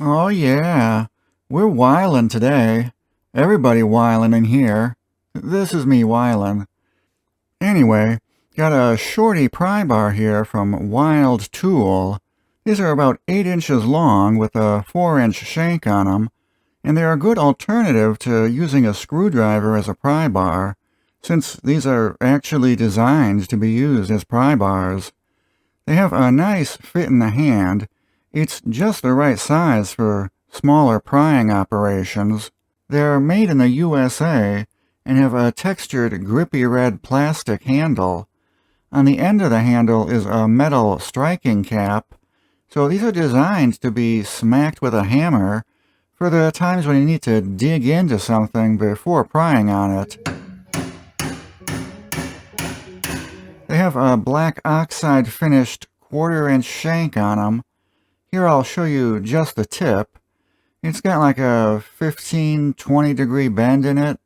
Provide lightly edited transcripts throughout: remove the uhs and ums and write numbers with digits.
Oh, yeah. We're wildin' today. Everybody wildin' in here. This is me wildin'. Anyway, got a Shorty pry bar here from Wilde Tool. These are about 8 inches long with a 4-inch shank on them, and they're a good alternative to using a screwdriver as a pry bar, since these are actually designed to be used as pry bars. They have a nice fit in the hand. It's just the right size for smaller prying operations. They're made in the USA and have a textured, grippy red plastic handle. On the end of the handle is a metal striking cap, so these are designed to be smacked with a hammer for the times when you need to dig into something before prying on it. They have a black oxide finished 1/4-inch shank on them. Here I'll show you just the tip. It's got like a 15-20 degree bend in it,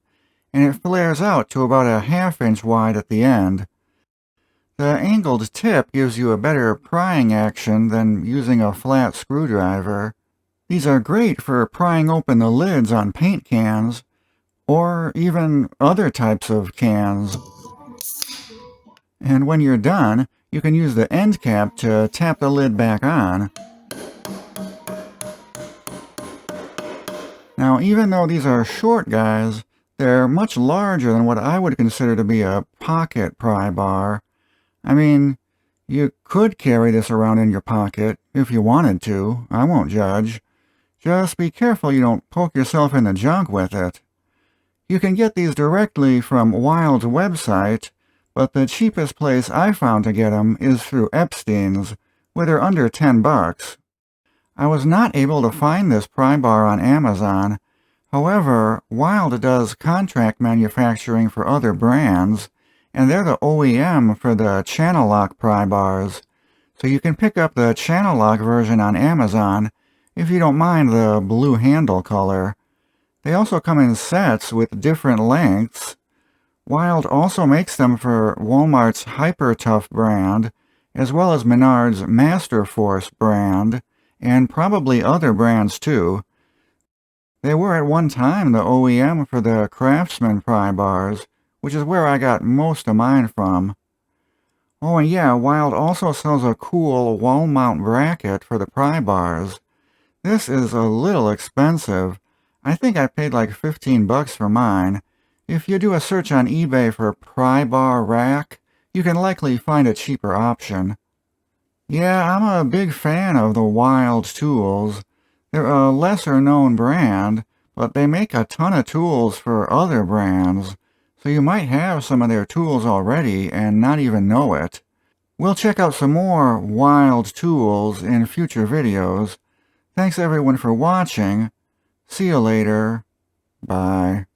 and it flares out to about a 1/2 inch wide at the end. The angled tip gives you a better prying action than using a flat screwdriver. These are great for prying open the lids on paint cans, or even other types of cans. And when you're done, you can use the end cap to tap the lid back on. Now, even though these are short guys, they're much larger than what I would consider to be a pocket pry bar. I mean, you could carry this around in your pocket if you wanted to. I won't judge. Just be careful you don't poke yourself in the junk with it. You can get these directly from Wilde's website, but the cheapest place I found to get them is through Epstein's, where they're under $10. I was not able to find this pry bar on Amazon. However, Wilde does contract manufacturing for other brands, and they're the OEM for the channel lock pry bars, so you can pick up the channel lock version on Amazon if you don't mind the blue handle color. They also come in sets with different lengths. Wilde also makes them for Walmart's Hyper Tough brand, as well as Menards' Masterforce brand, and probably other brands too. They were at one time the OEM for the Craftsman pry bars, which is where I got most of mine from. Oh, and yeah, Wilde also sells a cool wall mount bracket for the pry bars. This is a little expensive. I think I paid like $15 for mine. If you do a search on eBay for pry bar rack, you can likely find a cheaper option. Yeah, I'm a big fan of the Wilde Tools. They're a lesser-known brand, but they make a ton of tools for other brands, so you might have some of their tools already and not even know it. We'll check out some more Wilde Tools in future videos. Thanks everyone for watching. See you later. Bye.